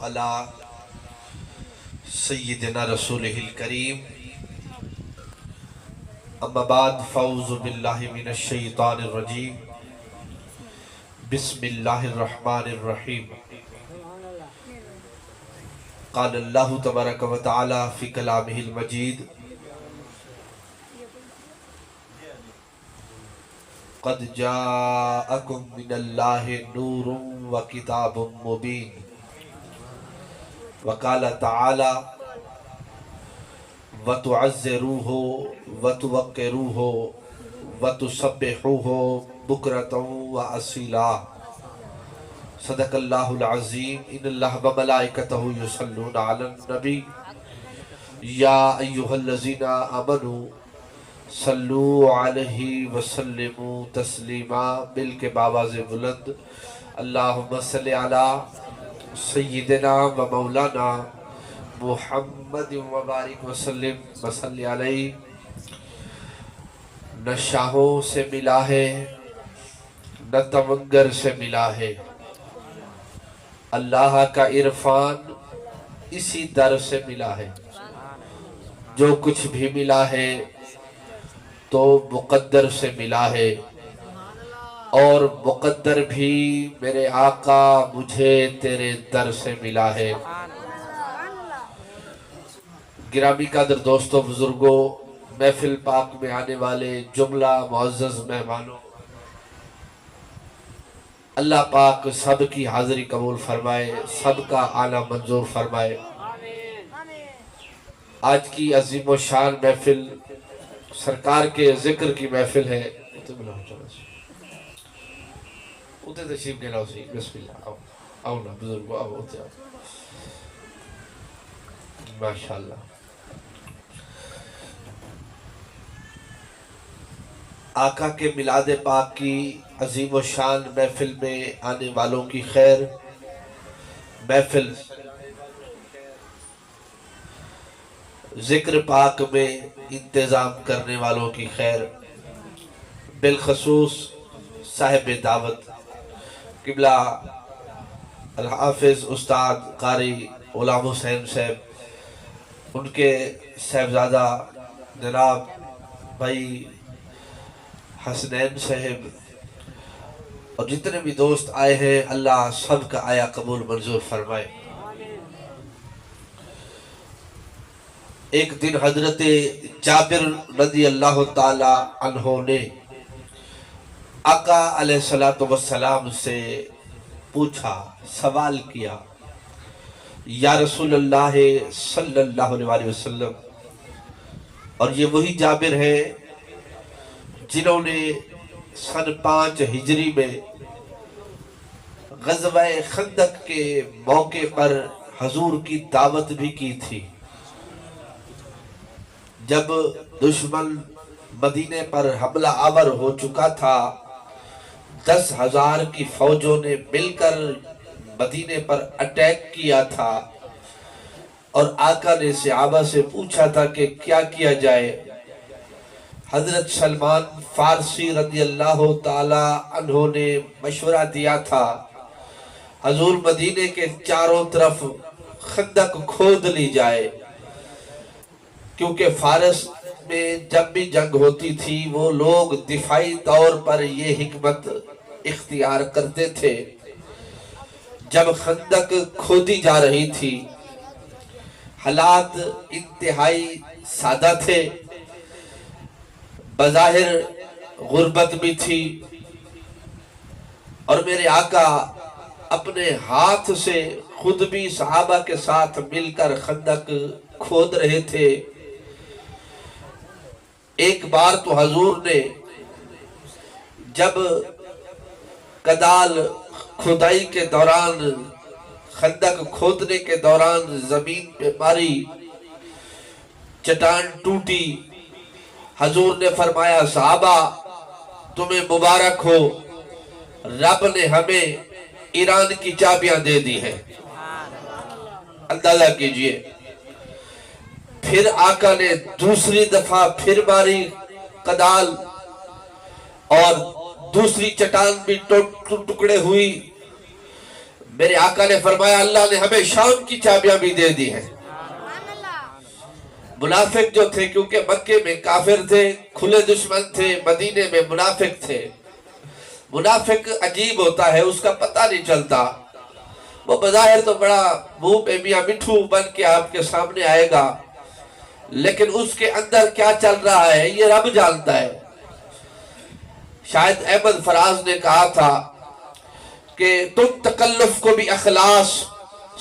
علی سیدنا رسولہ الکریم اما بعد فاعوذ باللہ من الشیطان الرجیم بسم اللہ الرحمن الرحیم قال اللہ تبارک و تعالی فی کلامہ المجید قد جاءکم من اللہ نور و کتاب مبین وقال تعالی وَتُعَزِّرُوهُ وَتُوَقِّرُوهُ وَتُسَبِّحُوهُ بُكْرَةً وَأَصِيلًا صدق اللہ العظیم ان اللہ وملائکتہ یصلون علی النبی یا ایہا الذین آمنوا صلوا علیہ وسلموا تسلیما مل کے باواز بلند اللہم صلی علی سیدنا و مولانا محمد وبارک وسلم وصلی علیہ نہ شاہوں سے ملا ہے نہ تمنگر سے ملا ہے اللہ کا عرفان اسی در سے ملا ہے جو کچھ بھی ملا ہے تو مقدر سے ملا ہے اور مقدر بھی میرے آقا مجھے تیرے در سے ملا ہے گرامی قدر دوستوں بزرگوں محفل پاک میں آنے والے جملہ معزز مہمانوں اللہ پاک سب کی حاضری قبول فرمائے سب کا آنا منظور فرمائے آج کی عظیم و شان محفل سرکار کے ذکر کی محفل ہے اتنے تشریف کے لاؤ سی بسم اللہ آؤ نا بزرگو آؤ ماشاءاللہ آقا کے میلاد پاک کی عظیم و شان محفل میں آنے والوں کی خیر محفل ذکر پاک میں انتظام کرنے والوں کی خیر بالخصوص صاحب دعوت قبلہ الحافظ استاد قاری غلام حسین صاحب ان کے صاحبزادہ جناب بھائی حسنین صاحب اور جتنے بھی دوست آئے ہیں اللہ سب کا آیا قبول منظور فرمائے ایک دن حضرت جابر رضی اللہ تعالی عنہ نے آقا علیہ السلام سے پوچھا سوال کیا یا رسول اللہ صلی اللہ علیہ وسلم اور یہ وہی جابر ہیں جنہوں نے سن 5 ہجری میں غزوہ خندق کے موقع پر حضور کی دعوت بھی کی تھی جب دشمن مدینے پر حملہ آور ہو چکا تھا 10,000 کی فوجوں نے مل کر مدینے پر اٹیک کیا تھا اور آقا نے صحابہ سے پوچھا تھا کہ کیا کیا جائے حضرت سلمان فارسی رضی اللہ تعالی عنہ نے مشورہ دیا تھا حضور مدینے کے چاروں طرف خندق کھود لی جائے کیونکہ فارس میں جب بھی جنگ ہوتی تھی وہ لوگ دفاعی طور پر یہ حکمت اختیار کرتے تھے جب خندق کھودی جا رہی تھی حالات انتہائی سادہ تھے بظاہر غربت بھی تھی اور میرے آقا اپنے ہاتھ سے خود بھی صحابہ کے ساتھ مل کر خندق کھود رہے تھے ایک بار تو حضور نے جب کدال کھدائی کے دوران خندق کھودنے کے دوران زمین پہ ماری چٹان ٹوٹی حضور نے فرمایا صحابہ تمہیں مبارک ہو رب نے ہمیں ایران کی چابیاں دے دی ہیں اندازہ کیجئے پھر آقا نے دوسری دفعہ پھر ماری کدال اور دوسری چٹان بھی ٹکڑے ہوئی میرے آقا نے فرمایا اللہ نے ہمیں شام کی چابیاں بھی دے دی ہیں۔ منافق جو تھے کیونکہ مکے میں کافر تھے، کھلے دشمن تھے، مدینے میں منافق تھے۔ منافق عجیب ہوتا ہے، اس کا پتہ نہیں چلتا، وہ بظاہر تو بڑا منہ پہ میاں مٹھو بن کے آپ کے سامنے آئے گا، لیکن اس کے اندر کیا چل رہا ہے یہ رب جانتا ہے۔ شاید احمد فراز نے کہا تھا کہ تم تکلف کو بھی اخلاص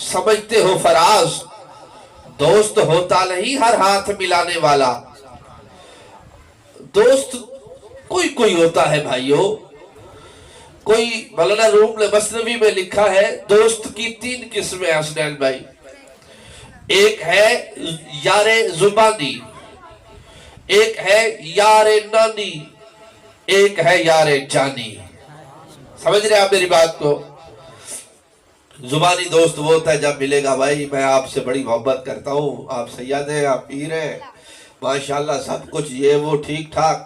سمجھتے ہو فراز، دوست ہوتا نہیں ہر ہاتھ ملانے والا۔ دوست کوئی کوئی ہوتا ہے بھائیو، کوئی مولانا روم نے مثنوی میں لکھا ہے دوست کی 3 قسمیں حسنین بھائی۔ ایک ہے یار زبانی، ایک ہے یار نانی، ایک ہے یار جانی۔ سمجھ رہے آپ میری بات کو؟ زبانی دوست وہ ہوتا ہے جب ملے گا بھائی میں آپ سے بڑی محبت کرتا ہوں، آپ سید ہیں، آپ پیر ہیں، ماشاءاللہ سب کچھ یہ وہ ٹھیک ٹھاک،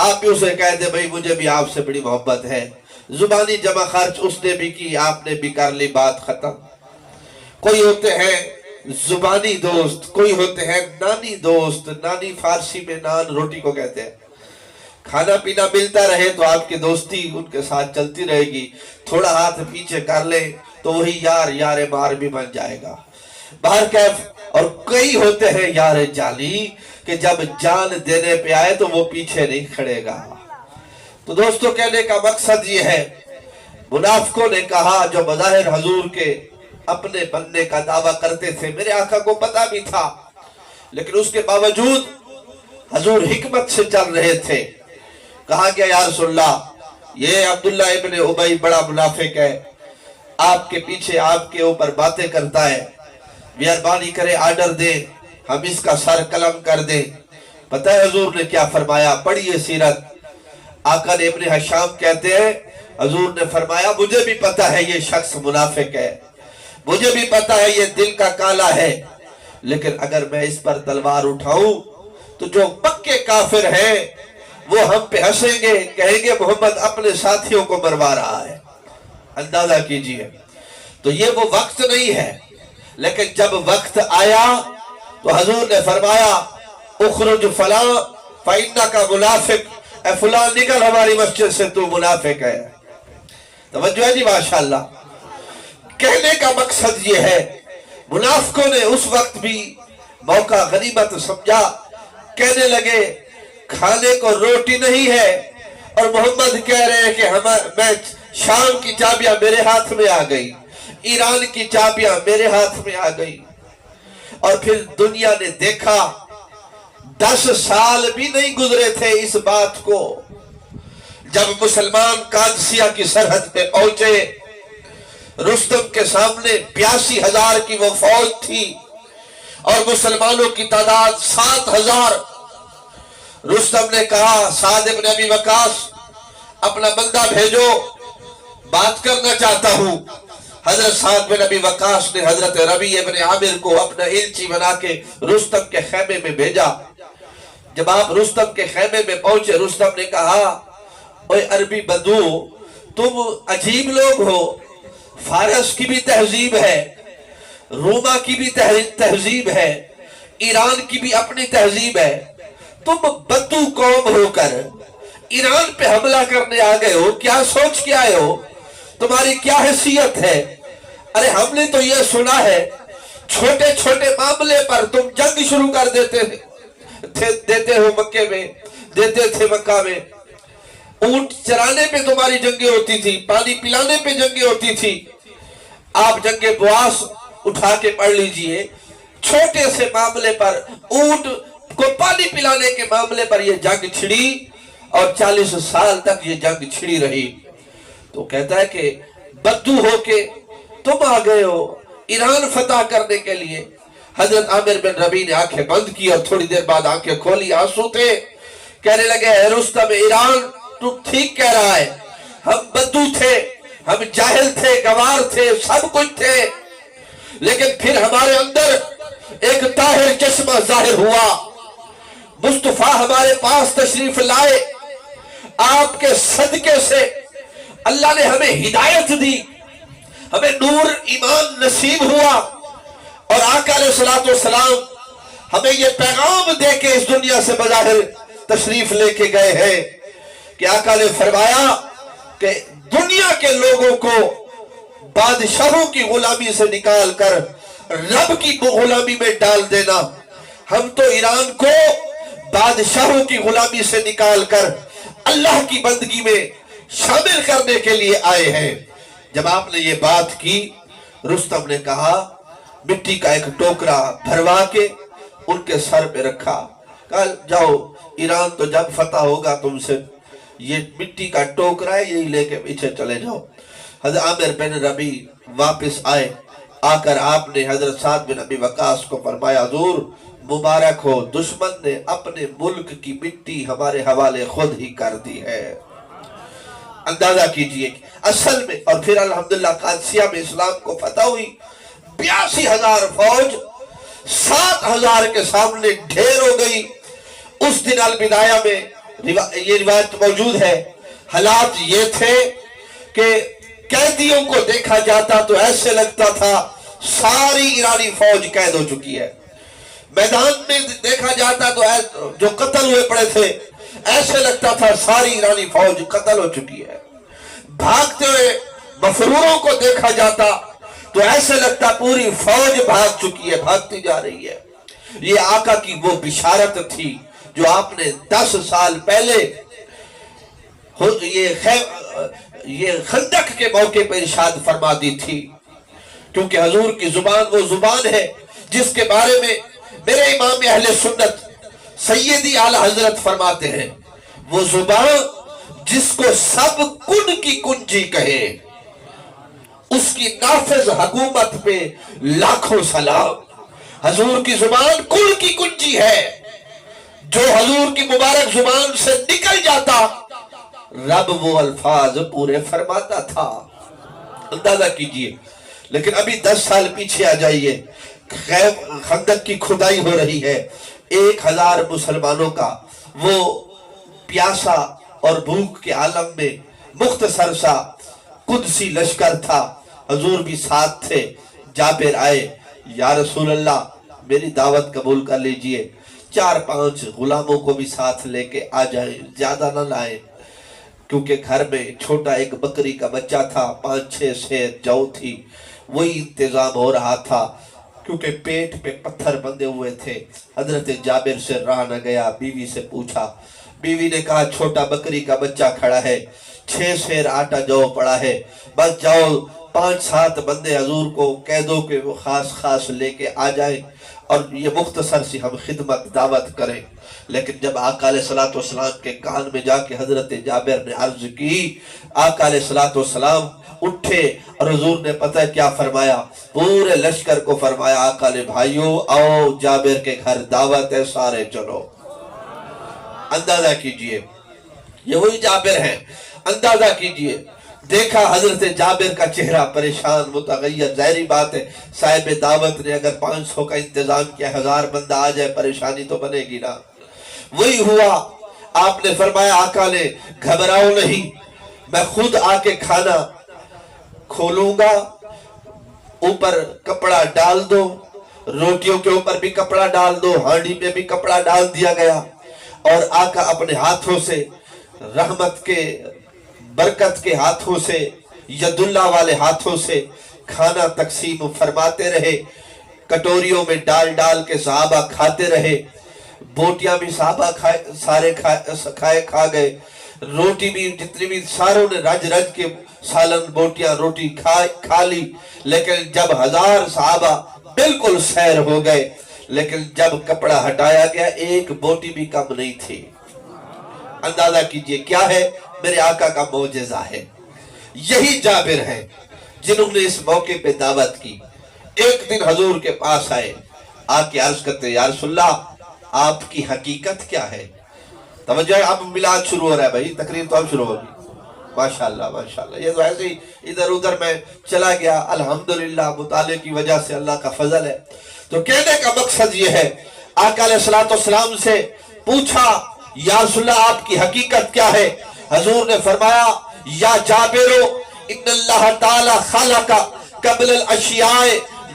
آپ بھی اسے کہہ دیں بھائی مجھے بھی آپ سے بڑی محبت ہے، زبانی جمع خرچ اس نے بھی کی، آپ نے بھی کر لی، بات ختم۔ کوئی ہوتے ہیں زبانی دوست، کوئی ہوتے ہیں نانی دوست۔ نانی فارسی میں نان روٹی کو کہتے ہیں۔ کھانا پینا ملتا رہے تو آپ کی دوستی ان کے ساتھ چلتی رہے گی، تھوڑا ہاتھ پیچھے کر لیں تو وہی یار مار بھی بن جائے گا۔ باہر کیف اور کئی ہوتے ہیں یار جانی کہ جب جان دینے پہ آئے تو وہ پیچھے نہیں کھڑے گا۔ تو دوستو کہنے کا مقصد یہ ہے، منافقوں نے کہا جو بظاہر حضور کے اپنے بننے کا دعویٰ کرتے تھے، میرے آقا کو پتہ بھی تھا، لیکن اس کے باوجود حضور حکمت سے چل رہے تھے۔ کہا گیا یا رسول اللہ یہ عبداللہ ابن ابی بڑا منافق ہے، آپ کے پیچھے آپ کے اوپر باتیں کرتا ہے، مہربانی کرے آرڈر دیں ہم اس کا سر قلم کر دیں۔ پتہ ہے حضور نے کیا فرمایا؟ پڑھیے سیرت۔ آقا نے ابن حشام کہتے ہیں حضور نے فرمایا مجھے بھی پتہ ہے یہ شخص منافق ہے، مجھے بھی پتہ ہے یہ دل کا کالا ہے، لیکن اگر میں اس پر تلوار اٹھاؤں تو جو پکے کافر ہیں وہ ہم پہ ہنسیں گے، کہیں گے محمد اپنے ساتھیوں کو مروا رہا ہے۔ اندازہ کیجئے، تو یہ وہ وقت نہیں ہے، لیکن جب وقت آیا تو حضور نے فرمایا اخرج فلاں فإنک منافق، اے فلاں نکل ہماری مسجد سے، تو منافق ہے۔ توجہ ہے جی ماشاءاللہ۔ کہنے کا مقصد یہ ہے منافقوں نے اس وقت بھی موقع غنیمت سمجھا، کہنے لگے کھانے کو روٹی نہیں ہے اور محمد کہہ رہے ہیں کہ میں شام کی چابیاں میرے ہاتھ میں آ گئی، ایران کی چابیاں میرے ہاتھ میں آ گئی۔ اور پھر دنیا نے دیکھا 10 سال بھی نہیں گزرے تھے اس بات کو، جب مسلمان قادسیہ کی سرحد پہ پہنچے، رستم کے سامنے 82,000 کی وہ فوج تھی اور مسلمانوں کی تعداد 7,000۔ رستم نے کہا سعد ابن ابی وقاص اپنا بندہ بھیجو، بات کرنا چاہتا ہوں۔ حضرت سعد بن ابی وقاص نے حضرت ربیع ابن عامر کو اپنا ایلچی بنا کے رستم کے خیمے میں بھیجا۔ جب آپ رستم کے خیمے میں پہنچے، رستم نے کہا اوے عربی بدو تم عجیب لوگ ہو، فارس کی بھی تہذیب ہے، روما کی بھی تہذیب ہے، ایران کی بھی اپنی تہذیب ہے، تم بدو قوم ہو کر ایران پہ حملہ کرنے آ گئے ہو، کیا سوچ کے آئے ہو؟ تمہاری کیا حیثیت ہے؟ ارے ہم نے تو یہ سنا ہے چھوٹے چھوٹے معاملے پر تم جنگ شروع کر دیتے ہو، مکے میں دیتے تھے، مکہ میں اونٹ چرانے پہ تمہاری جنگیں ہوتی تھی، پانی پلانے پہ جنگیں ہوتی تھی۔ آپ جنگ بواس اٹھا کے پڑھ لیجئے، چھوٹے سے معاملے پر، اونٹ کو پانی پلانے کے معاملے پر یہ جنگ چھڑی اور 40 سال تک یہ جنگ چھڑی رہی۔ تو کہتا ہے کہ بدو ہو کے تم آ گئے ہو ایران فتح کرنے کے لیے۔ حضرت عامر بن ربیع نے آنکھیں بند کی اور تھوڑی دیر بعد آنکھیں کھولی، آنسو تھے، کہنے لگے اے رستم ایران تو ٹھیک کہہ رہا ہے، ہم بدو تھے، ہم جاہل تھے، گوار تھے، سب کچھ تھے، لیکن پھر ہمارے اندر ایک طاہر چشمہ ظاہر ہوا، مصطفیٰ ہمارے پاس تشریف لائے، آپ کے صدقے سے اللہ نے ہمیں ہدایت دی، ہمیں نور ایمان نصیب ہوا، اور آقا علیہ الصلوۃ والسلام ہمیں یہ پیغام دے کے اس دنیا سے بظاہر تشریف لے کے گئے ہیں کہ آقا نے فرمایا کہ دنیا کے لوگوں کو بادشاہوں کی غلامی سے نکال کر رب کی غلامی میں ڈال دینا، ہم تو ایران کو بادشاہوں کی غلامی سے نکال کر اللہ کی بندگی میں شامل کرنے کے لیے آئے ہیں۔ جب آپ نے یہ بات کی، رستم نے کہا مٹی کا ایک ٹوکرا بھروا کے ان کے سر پہ رکھا، کہا جاؤ ایران تو جب فتح ہوگا تم سے یہ مٹی کا ٹوکرا ہے، یہی لے کے پیچھے چلے جاؤ۔ حضرت عامر بن ربی واپس آئے، آ کر آپ نے حضرت سعد بن ابی وقاص کو فرمایا حضور مبارک ہو، دشمن نے اپنے ملک کی مٹی ہمارے حوالے خود ہی کر دی ہے۔ اندازہ کیجئے اصل میں، اور پھر الحمدللہ قادسیہ میں اسلام کو فتح ہوئی، 82,000 فوج 7,000 کے سامنے ڈھیر ہو گئی۔ اس دن البدایہ میں یہ روایت موجود ہے، حالات یہ تھے کہ قیدیوں کو دیکھا جاتا تو ایسے لگتا تھا ساری ایرانی فوج قید ہو چکی ہے، میدان میں دیکھا جاتا تو جو قتل ہوئے پڑے تھے ایسے لگتا تھا ساری ایرانی فوج قتل ہو چکی ہے، بھاگتے ہوئے مفروروں کو دیکھا جاتا تو ایسے لگتا پوری فوج بھاگ چکی ہے، بھاگتی جا رہی ہے۔ یہ آقا کی وہ بشارت تھی جو آپ نے 10 سال پہلے یہ خندق کے موقع پر ارشاد فرما دی تھی، کیونکہ حضور کی زبان وہ زبان ہے جس کے بارے میں میرے امام اہل سنت سیدی اعلی حضرت فرماتے ہیں، وہ زبان جس کو سب کن کی کنجی کہے، اس کی نافذ حکومت پہ لاکھوں سلام۔ حضور کی زبان کن کی کنجی ہے، جو حضور کی مبارک زبان سے نکل جاتا رب وہ الفاظ پورے فرماتا تھا۔ اندازہ کیجئے، لیکن ابھی 10 سال پیچھے آ جائیے، خندق کی کھدائی ہو رہی ہے، 1,000 مسلمانوں کا وہ پیاسا اور بھوک کے عالم میں مختصر سا قدسی لشکر تھا، حضور بھی ساتھ تھے۔ جابر آئے، یا رسول اللہ میری دعوت قبول کر لیجئے، 4-5 غلاموں کو بھی ساتھ لے کے آ جائیں، زیادہ نہ لائیں، کیونکہ گھر میں چھوٹا ایک بکری کا بچہ تھا، 5-6 سیر جو تھی، وہی انتظام ہو رہا تھا، کیونکہ پیٹ پہ پتھر بندے ہوئے تھے۔ حضرت جابر سے رہا نہ گیا، بیوی سے پوچھا، بیوی نے کہا چھوٹا بکری کا بچہ کھڑا ہے، 6 سیر آٹا جو پڑا ہے، بس جاؤ 5-7 بندے حضور کو کہہ دو کہ وہ خاص لے کے آ جائیں اور یہ مختصر سی ہم خدمت دعوت کریں۔ لیکن جب آقا علیہ السلام کے کان میں جا کے حضرت جابر نے عرض کی، آقا علیہ السلام اٹھے اور حضور نے پتہ کیا فرمایا، پورے لشکر کو فرمایا آقا نے بھائیو آؤ جابر کے گھر دعوت ہے، سارے چلو۔ اندازہ کیجئے یہ وہی جابر ہیں، اندازہ کیجئے دیکھا حضرت جابر کا چہرہ پریشان متغیر، ظاہری بات ہے صاحب دعوت نے اگر 500 کا انتظام کیا، 1000 بندہ آ جائے پریشانی تو بنے گی نا۔ وہی ہوا، آپ نے فرمایا آقا نے گھبراؤ نہیں، میں خود آ کے کھانا کھولوں گا، اوپر کپڑا ڈال دو، روٹیوں کے اوپر بھی کپڑا ڈال دو، ہانڈی میں بھی کپڑا ڈال دیا گیا، اور آقا اپنے ہاتھوں سے رحمت کے برکت کے ہاتھوں سے ید اللہ والے ہاتھوں سے کھانا تقسیم فرماتے رہے، کٹوریوں میں ڈال کے صحابہ کھاتے رہے، بوٹیاں بھی صحابہ سارے کھا گئے، روٹی بھی جتنی بھی ساروں نے رج کے سالن بوٹیاں روٹی کھا لی، لیکن جب 1000 صحابہ بالکل سیر ہو گئے، لیکن جب کپڑا ہٹایا گیا ایک بوٹی بھی کم نہیں تھی۔ اندازہ کیجئے کیا ہے، میرے آقا کا معجزہ ہے۔ یہی جابر ہیں جنہوں نے اس موقع پہ دعوت کی۔ ایک دن حضور کے پاس آئے، آ کے عرض کرتے یا رسول اللہ آپ کی حقیقت کیا ہے؟ توجہ ہے، اب میلاد شروع ہو رہا ہے بھائی، تقریر تو اب شروع ہوگی۔ ماشاءاللہ ماشاءاللہ، یہ تو ایسے ہی ادھر ادھر میں چلا گیا، الحمدللہ مطالعے کی وجہ سے اللہ کا فضل ہے۔ تو کہنے کا مقصد یہ ہے، آقا علیہ السلام سے پوچھا یا رسول اللہ آپ کی حقیقت کیا ہے؟ حضور نے فرمایا یا جابرو ان اللہ تعالی خلق قبل الاشیاء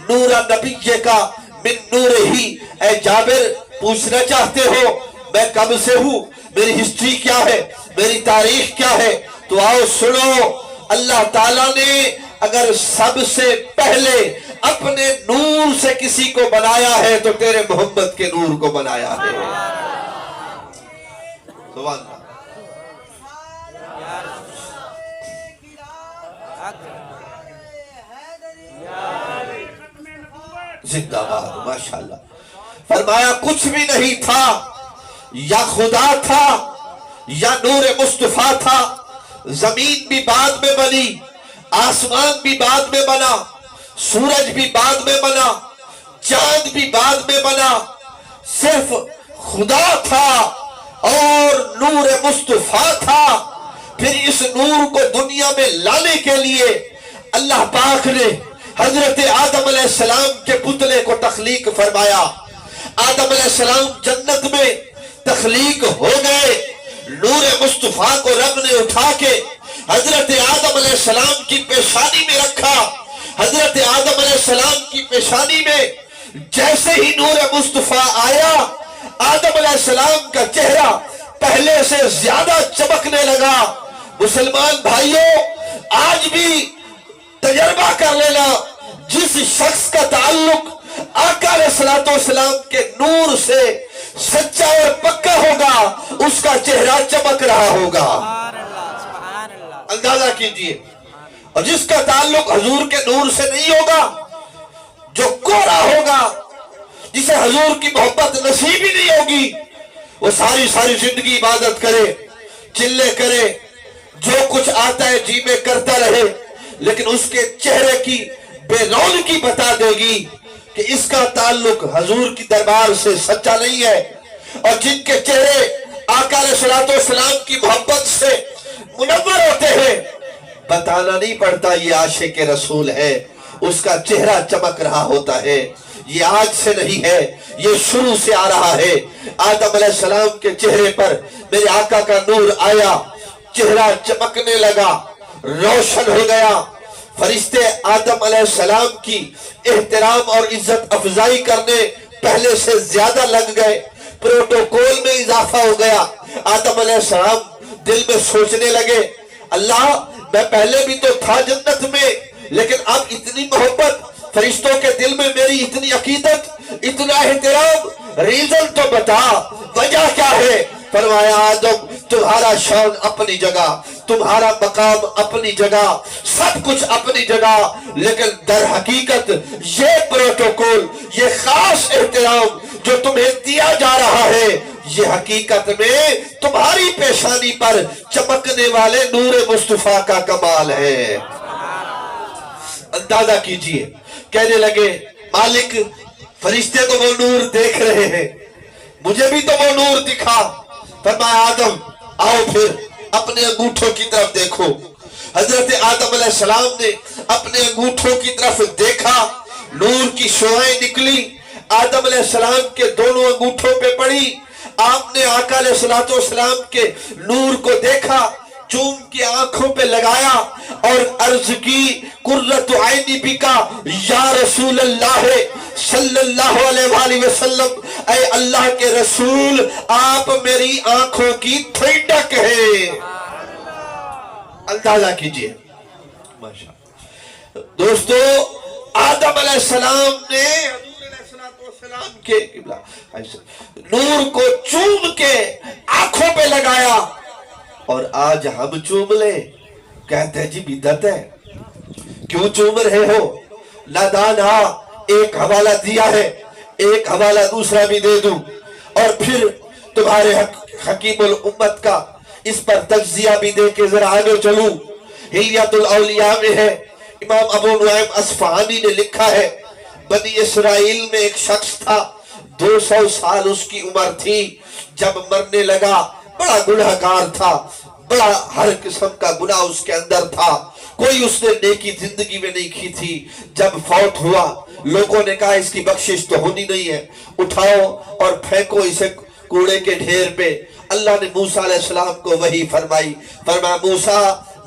نور نبی کا من نور ہی. اے جابر پوچھنا چاہتے ہو میں کب سے ہوں، میری ہسٹری کیا ہے، میری تاریخ کیا ہے؟ تو آؤ سنو، اللہ تعالیٰ نے اگر سب سے پہلے اپنے نور سے کسی کو بنایا ہے تو تیرے محمد کے نور کو بنایا ہے. سبحان اللہ. زندہ باد، ماشاءاللہ. فرمایا کچھ بھی نہیں تھا، یا خدا تھا یا نور مصطفیٰ تھا. زمین بھی بعد میں بنی، آسمان بھی بعد میں بنا، سورج بھی بعد میں بنا، چاند بھی بعد میں بنا. صرف خدا تھا اور نور مصطفیٰ تھا. پھر اس نور کو دنیا میں لانے کے لیے اللہ پاک نے حضرت آدم علیہ السلام کے پتلے کو تخلیق فرمایا. آدم علیہ السلام جنت میں تخلیق ہو گئے. نور مصطفیٰ کو رب نے اٹھا کے حضرت آدم علیہ السلام کی پیشانی میں رکھا. حضرت آدم علیہ السلام کی پیشانی میں جیسے ہی نور مصطفیٰ آیا، آدم علیہ السلام کا چہرہ پہلے سے زیادہ چمکنے لگا. مسلمان بھائیوں، آج بھی تجربہ کر لینا، جس شخص کا تعلق آقا علیہ السلام کے نور سے سچا اور پکا ہوگا، اس کا چہرہ چمک رہا ہوگا. اندازہ کیجئے. اور جس کا تعلق حضور کے نور سے نہیں ہوگا، جو کوڑا ہوگا، جسے حضور کی محبت نصیب ہی نہیں ہوگی، وہ ساری زندگی عبادت کرے، چلے کرے، جو کچھ آتا ہے جی میں کرتا رہے، لیکن اس کے چہرے کی بے رونقی بتا دے گی کہ اس کا تعلق حضور کی دربار سے سچا نہیں ہے. اور جن کے چہرے آقا علیہ السلام کی محبت سے منور ہوتے ہیں، بتانا نہیں پڑتا یہ عاشق رسول ہے، اس کا چہرہ چمک رہا ہوتا ہے. یہ آج سے نہیں ہے، یہ شروع سے آ رہا ہے. آدم علیہ السلام کے چہرے پر میرے آقا کا نور آیا، چہرہ چمکنے لگا، روشن ہو گیا. فرشتے آدم علیہ السلام کی احترام اور عزت افزائی کرنے پہلے سے زیادہ لگ گئے. پروٹوکول میں اضافہ ہو گیا. آدم علیہ السلام دل میں سوچنے لگے، اللہ میں پہلے بھی تو تھا جنت میں، لیکن اب اتنی محبت فرشتوں کے دل میں، میری اتنی عقیدت، اتنا احترام، ریزن تو بتا، وجہ کیا ہے؟ فرمایا آدم تمہارا شان اپنی جگہ، تمہارا مقام اپنی جگہ، سب کچھ اپنی جگہ، لیکن در حقیقت یہ پروٹوکول، یہ خاص احترام جو تمہیں دیا جا رہا ہے، یہ حقیقت میں تمہاری پیشانی پر چمکنے والے نور مصطفیٰ کا کمال ہے. اندازہ کیجئے. کہنے لگے مالک فرشتے تو وہ نور دیکھ رہے ہیں، مجھے بھی تو وہ نور دکھا. فرمایا آدم آؤ پھر اپنے انگوٹھوں کی طرف دیکھو. حضرت آدم علیہ السلام نے اپنے انگوٹھوں کی طرف دیکھا، نور کی شعاعیں نکلی، آدم علیہ السلام کے دونوں انگوٹھوں پہ پڑی. آپ نے آقا علیہ السلام کے نور کو دیکھا، چوم کے آنکھوں پہ لگایا اور عرض کی قرۃ عینی بکا یا رسول اللہ صلی اللہ علیہ وآلہ وسلم، اے اللہ کے رسول آپ میری آنکھوں کی ٹھنڈک ہے. اندازہ کیجئے. دوستو آدم علیہ السلام نے کے نور کو چوم کے آنکھوں پہ لگایا، اور آج ہم چوم لیں کہتے ہیں جی بدعت ہے. کیوں چوم رہے ہو؟ نادان. ایک حوالہ دیا ہے، ایک حوالہ دوسرا بھی دے دوں، اور پھر تمہارے حکیم الامت کا اس پر تجزیہ بھی دے کے ذرا آگے چلوں. حلیۃ الاولیاء میں ہے، امام ابو نعیم اصفہانی نے لکھا ہے، بنی اسرائیل میں ایک شخص تھا، 200 سال اس کی عمر تھی. جب مرنے لگا بڑا گناہگار تھا، بڑا ہر قسم کا گناہ اس کے اندر تھا، کوئی اس نے نیکی زندگی میں نہیں کی تھی. جب فوت ہوا لوگوں نے کہا اس کی بخشش تو ہونی نہیں ہے، اٹھاؤ اور پھینکو اسے کوڑے کے ڈھیر پہ. اللہ نے موسیٰ علیہ السلام کو وحی فرمائی، فرمایا موسیٰ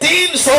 300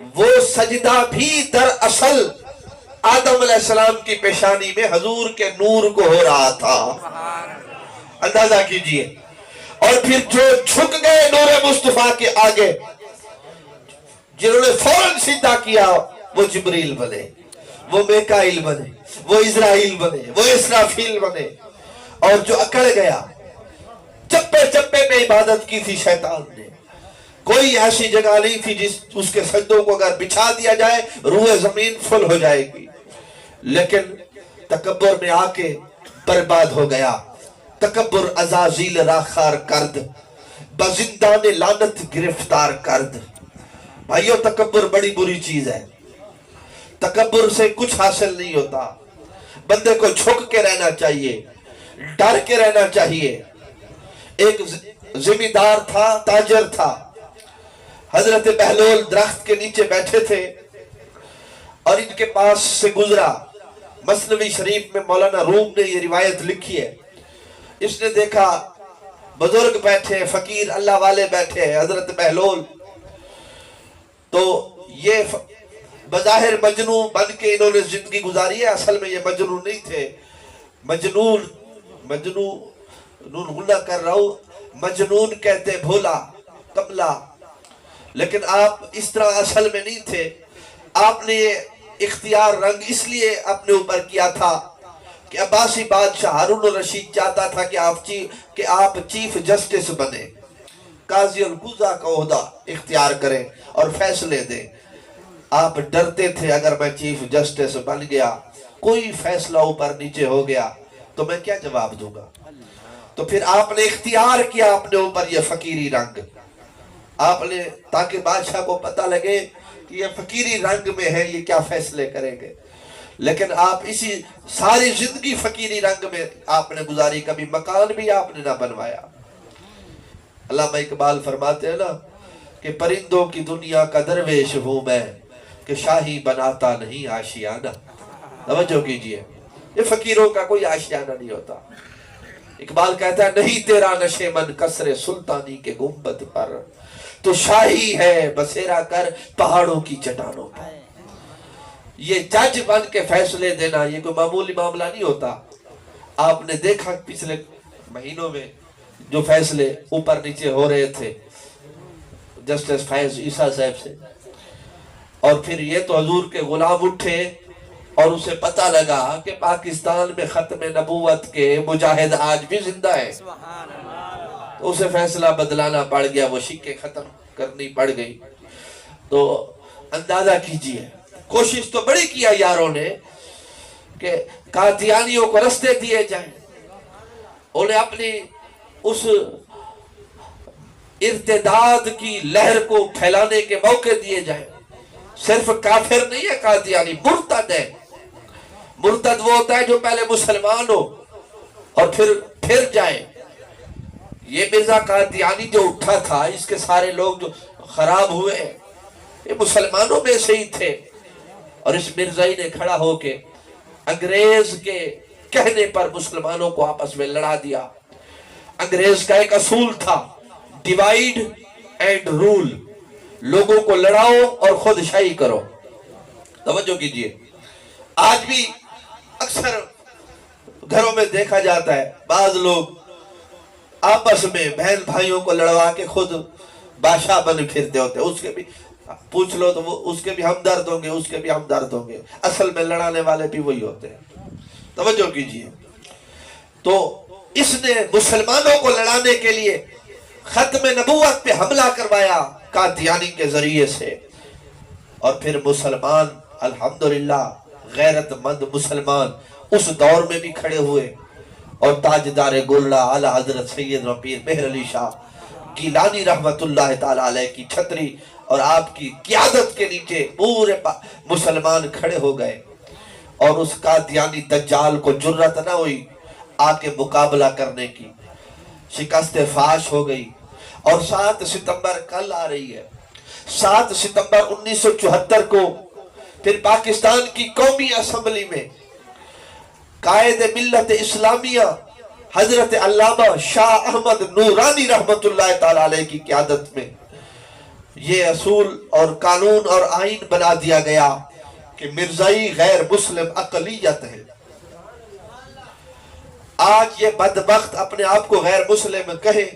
وہ سجدہ بھی دراصل آدم علیہ السلام کی پیشانی میں حضور کے نور کو ہو رہا تھا. اندازہ کیجئے. اور پھر جو جھک گئے نور مصطفیٰ کے آگے، جنہوں نے فوراً سجدہ کیا، وہ جبریل بنے، وہ میکائیل بنے، وہ اسرائیل بنے، وہ اسرافیل بنے. اور جو اکڑ گیا، چپے چپے میں عبادت کی تھی شیطان نے. کوئی ایسی جگہ نہیں تھی جس اس کے سجدوں کو اگر بچھا دیا جائے روح زمین فل ہو جائے گی. لیکن تکبر میں آ کے برباد ہو گیا. تکبر عزازیل راخار کرد، بزندان لعنت گرفتار کرد. بھائیو، تکبر بڑی بری چیز ہے. تکبر سے کچھ حاصل نہیں ہوتا. بندے کو جھک کے رہنا چاہیے، ڈر کے رہنا چاہیے. ایک زمیندار تھا، تاجر تھا. حضرت بہلول درخت کے نیچے بیٹھے تھے اور ان کے پاس سے گزرا. مثنوی شریف میں مولانا روم نے یہ روایت لکھی ہے. اس نے دیکھا بزرگ بیٹھے، فقیر اللہ والے بیٹھے، حضرت بہلول. تو یہ بظاہر مجنون بن کے انہوں نے زندگی گزاری ہے. اصل میں یہ مجنون نہیں تھے. مجنون غنہ کر رہا ہوں، مجنون کہتے بھولا کملا. لیکن آپ اس طرح اصل میں نہیں تھے. آپ نے یہ اختیار رنگ اس لیے اپنے اوپر کیا تھا کہ عباسی بادشاہ ہارون الرشید چاہتا تھا کہ آپ چیف جسٹس بنے، قاضی القضا کا عہدہ اختیار کریں اور فیصلے دیں. آپ ڈرتے تھے اگر میں چیف جسٹس بن گیا، کوئی فیصلہ اوپر نیچے ہو گیا تو میں کیا جواب دوں گا. تو پھر آپ نے اختیار کیا اپنے اوپر یہ فقیری رنگ. آپ نے تاکہ بادشاہ کو پتہ لگے کہ یہ فقیری رنگ میں ہے، یہ کیا فیصلے کریں گے. لیکن آپ اسی ساری زندگی فقیری رنگ میں آپ نے گزاری. کبھی مکان بھی آپ نے نہ بنوایا. علامہ اقبال فرماتے ہیں نا کہ پرندوں کی دنیا کا درویش ہوں میں، کہ شاہی بناتا نہیں آشیانہ. توجہ کیجئے، یہ فقیروں کا کوئی آشیانہ نہیں ہوتا. اقبال کہتا ہے نہیں تیرا نشے من کسر سلطانی کے گنبد پر، تو شاہی ہے بسیرا کر پہاڑوں کی چٹانوں پر. یہ جج بن کے فیصلے دینا یہ کوئی معمولی معاملہ نہیں ہوتا. آپ نے دیکھا پچھلے مہینوں میں جو فیصلے اوپر نیچے ہو رہے تھے جسٹس فیض عیسیٰ صاحب سے، اور پھر یہ تو حضور کے غلام اٹھے اور اسے پتہ لگا کہ پاکستان میں ختم نبوت کے مجاہد آج بھی زندہ ہے. تو اسے فیصلہ بدلانا پڑ گیا، وہ شکے ختم کرنی پڑ گئی. تو اندازہ کیجئے، کوشش تو بڑی کیا یاروں نے کہ قادیانیوں کو رستے دیے جائیں، انہیں اپنی اس ارتداد کی لہر کو پھیلانے کے موقع دیے جائیں. صرف کافر نہیں ہے قادیانی، مرتد ہے. مرتد وہ ہوتا ہے جو پہلے مسلمان ہو اور پھر جائے. یہ مرزا قادیانی جو اٹھا تھا، اس کے سارے لوگ جو خراب ہوئے یہ مسلمانوں میں سے ہی تھے. اور اس مرزائی نے کھڑا ہو کے انگریز کے کہنے پر مسلمانوں کو آپس میں لڑا دیا. انگریز کا ایک اصول تھا، ڈیوائیڈ اینڈ رول. لوگوں کو لڑاؤ اور خود شاہی کرو. توجہ کیجئے، آج بھی اکثر گھروں میں دیکھا جاتا ہے بعض لوگ آپس میں بہن بھائیوں کو لڑوا کے خود بادشاہ بن پھرتے ہوتے. اس کے بھی پوچھ لو تو وہ اس کے بھی ہمدرد ہوں گے، اس کے بھی ہمدرد ہوں گے. اصل میں لڑانے والے بھی وہی ہوتے ہیں. توجہ کیجئے. تو اس نے مسلمانوں کو لڑانے کے لیے ختم نبوت پہ حملہ کروایا قادیانی کے ذریعے سے. اور پھر مسلمان الحمدللہ غیرت مند مسلمان اس دور میں بھی کھڑے ہوئے اور تاجدار گولڑا اعلیٰ حضرت سید پیر مہر علی شاہ گیلانی رحمت اللہ تعالی علیہ کی چھتری اور آپ کی قیادت کے نیچے پورے مسلمان کھڑے ہو گئے. اور اس قادیانی دجال کو جرت نہ ہوئی آ کے مقابلہ کرنے کی. شکست فاش ہو گئی. اور 7 ستمبر کل آ رہی ہے، 7 ستمبر 1974 کو پھر پاکستان کی قومی اسمبلی میں قائد ملت اسلامیہ حضرت علامہ شاہ احمد نورانی رحمت اللہ تعالی علیہ کی قیادت میں یہ اصول اور قانون اور آئین بنا دیا گیا کہ مرزائی غیر مسلم اقلیت ہے۔ آج یہ بدبخت اپنے آپ کو غیر مسلم کہے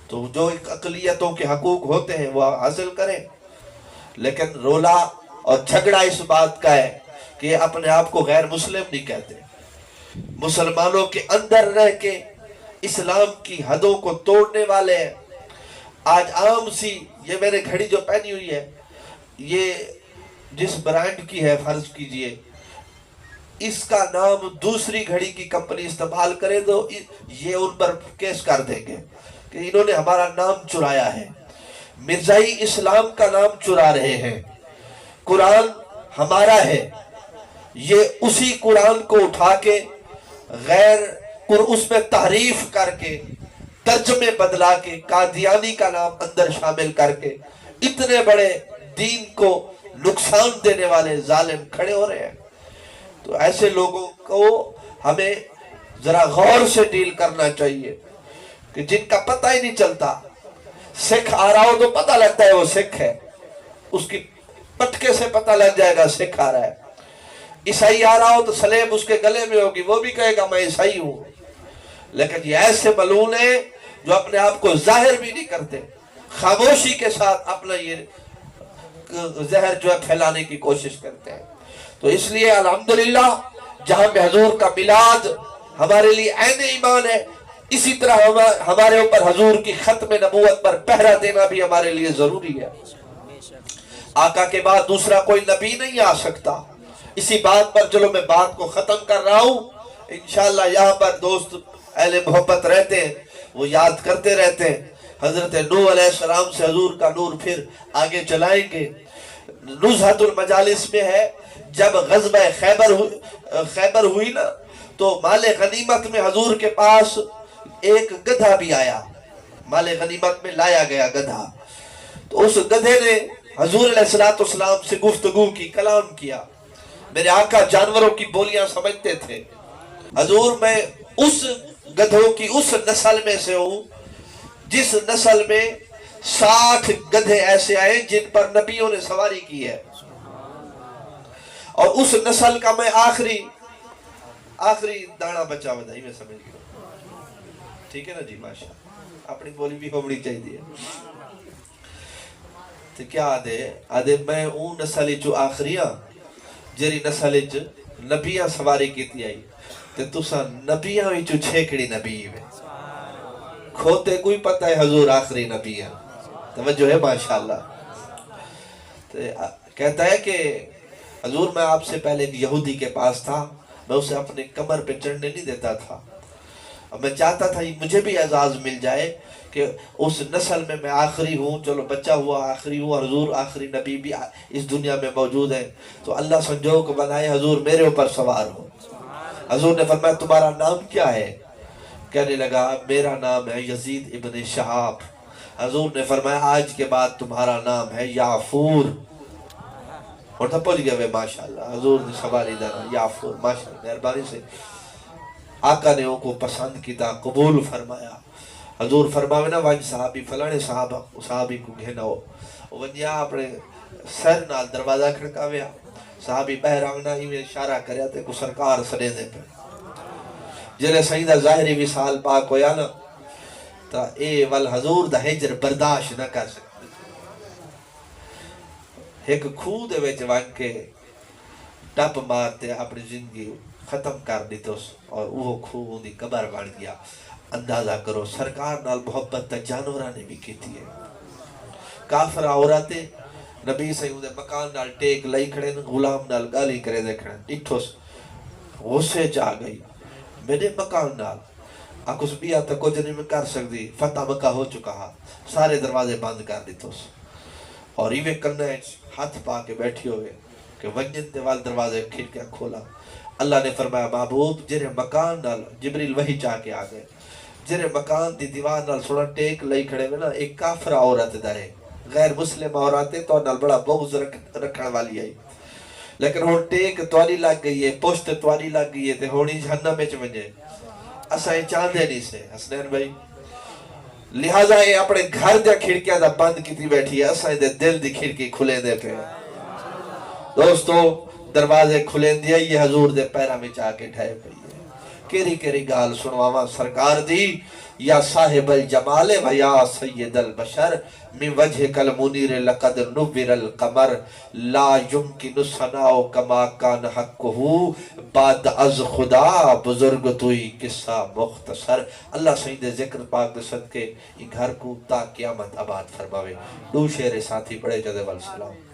تو جو اقلیتوں کے حقوق ہوتے ہیں وہ حاصل کریں، لیکن رولا اور جھگڑا اس بات کا ہے کہ یہ اپنے آپ کو غیر مسلم نہیں کہتے۔ مسلمانوں کے اندر رہ کے اسلام کی حدوں کو توڑنے والے ہیں۔ آج عام سی یہ میں نے گھڑی جو پہنی ہوئی ہے، یہ جس برانڈ کی ہے فرض کیجئے، اس کا نام دوسری گھڑی کی کمپنی استعمال کرے تو یہ ان پر کیس کر دیں گے کہ انہوں نے ہمارا نام چرایا ہے۔ مرزائی اسلام کا نام چرا رہے ہیں۔ قرآن ہمارا ہے، یہ اسی قرآن کو اٹھا کے اس میں تحریف کر کے ترجمے بدلا کے قادیانی کا نام اندر شامل کر کے اتنے بڑے دین کو نقصان دینے والے ظالم کھڑے ہو رہے ہیں۔ تو ایسے لوگوں کو ہمیں ذرا غور سے ڈیل کرنا چاہیے کہ جن کا پتہ ہی نہیں چلتا۔ سکھ آ رہا ہو تو پتہ لگتا ہے وہ سکھ ہے، اس کی پٹکے سے پتہ لگ جائے گا سکھ آ رہا ہے۔ عیسائی آ رہا ہو تو سلیب اس کے گلے میں ہوگی، وہ بھی کہے گا میں عیسائی ہوں۔ لیکن یہ ایسے ملعون ہیں جو اپنے آپ کو ظاہر بھی نہیں کرتے، خاموشی کے ساتھ اپنا یہ زہر جو ہے پھیلانے کی کوشش کرتے ہیں۔ تو اس لیے الحمدللہ جہاں پہ حضور کا میلاد ہمارے لیے عین ایمان ہے، اسی طرح ہمارے اوپر حضور کی ختم نبوت پر پہرا دینا بھی ہمارے لیے ضروری ہے۔ آقا کے بعد دوسرا کوئی نبی نہیں آ سکتا۔ اسی بات پر چلو میں بات کو ختم کر رہا ہوں۔ انشاءاللہ یہاں پر دوست اہل محبت رہتے ہیں، وہ یاد کرتے رہتے ہیں۔ حضرت نوح علیہ السلام سے حضور کا نور پھر آگے چلائیں گے۔ نزہت المجالس میں ہے، جب غزوہ خیبر ہوئی نا تو مال غنیمت میں حضور کے پاس ایک گدھا بھی آیا، مال غنیمت میں لایا گیا گدھا۔ تو اس گدھے نے حضور علیہ السلام سے گفتگو کی، کلام کیا۔ میرے آقا جانوروں کی بولیاں سمجھتے تھے۔ حضور میں اس گدھوں کی اس نسل میں سے ہوں جس نسل میں 60 گدھے ایسے آئے جن پر نبیوں نے سواری کی ہے، اور اس نسل کا میں آخری دانا بچا بدائی میں سمجھ گیا۔ ٹھیک ہے نا جی، ماشاء اپنی بولی بھی ہوڑی چاہیے۔ تو کیا آدھے میں اون نسل جو آخریاں جری نسل نبیاں سواری کیتی آئی، تے تساں نبیاں وچوں چھیکڑی نبی میں کھوتے کوئی پتہ ہے حضور آخری نبی ہے۔ توجہ ہے ماشاءاللہ۔ کہتا ہے کہ حضور میں آپ سے پہلے ایک یہودی کے پاس تھا، میں اسے اپنے کمر پہ چڑھنے نہیں دیتا تھا، اور میں چاہتا تھا مجھے بھی اعزاز مل جائے کہ اس نسل میں آخری ہوں، چلو بچہ ہوا آخری ہوں، اور حضور آخری نبی بھی اس دنیا میں موجود ہے، تو اللہ سنجوگ بنائے حضور میرے اوپر سوار ہو۔ حضور نے فرمایا تمہارا نام کیا ہے؟ کہنے لگا میرا نام ہے یزید ابن شہاب۔ حضور نے فرمایا آج کے بعد تمہارا نام ہے یافور۔ اور تھا پہنچ گئے ماشاءاللہ، حضور نے سواری دانا یافور، ماشاءاللہ مہربانی سے آقا نے ان کو پسند کیتا، قبول فرمایا۔ حضور فرماوے نا وانج صحابی فلانے صحابی کو گھنا ہو، ونجا اپنے سر نال دروازہ کھڑکاویا، صحابی بہر آونا ہی میں اشارہ کریا تے کو سرکار سنے دے پہ جلے سیدہ ظاہری وصال پاک ہویا نا تا اے والحضور دا ہجر برداشت نہ کر سکتے۔ ایک کھو دے ویچ وان کے ٹپ مارتے اپنی زندگی ختم کر دی تو، اور وہ کھو ان دی قبر بڑھ گیا۔ اندازہ کرو سرکار نال محبت تا جانورہ نے بھی کیتی ہے۔ کافر عورتیں نبی سے اندھے مکان نال ٹیک لئی کھڑے، غلام نال گالی کرے دے کھڑے، ڈٹھو غصے چاہ گئی میرے مکان نال اکس بیا تا کچھ نہیں میں کر سکتی، فتح مکہ ہو چکا ہاں، سارے دروازے بند کر دی تو، اور ایوے کرنے ہاتھ پا کے بیٹھی ہوئے کہ ونجن دے وال دروازے کھڑکیاں کھولا۔ اللہ نے فرمایا محبوب جرے مکان نال جبریل وحی چاہ کے آگئے، جرے مکان دی دیوار نال سوڑا ٹیک لئی کھڑے میں نا ایک کافر عورت دائے، غیر مسلم عورتیں تو نال بڑا بغض رکھنے والی آئی، لیکن ہون ٹیک تواری لگ گئی ہے، پوشت تواری لگ گئی ہے تے ہونی جہنم میں چونجے۔ اسائیں چاندے نہیں سے حسنین بھائی لہذا یہ اپنے گھر دیا کھڑکیاں دا بند کی بیٹھی ہے، اساں دے دل دی کھڑکی کھلے دے پہ دوستو دروازے کھلے دیا یہ حضور دے پیرا میں جا کے ڈھائے پئی ہے کیری کیری گال سنواما سرکار دی یا صاحب الجمال و یا سید البشر من وجہ کل منیر لقد نور القمر لا یمکن ثناء کما کان حقہ بعد از خدا بزرگ توئی قصہ مختصر اللہ سید ذکر پاک دے صدقے یہ گھر کو تا قیامت آباد فرماوے دو شعر ساتھی پڑھے جدے والسلام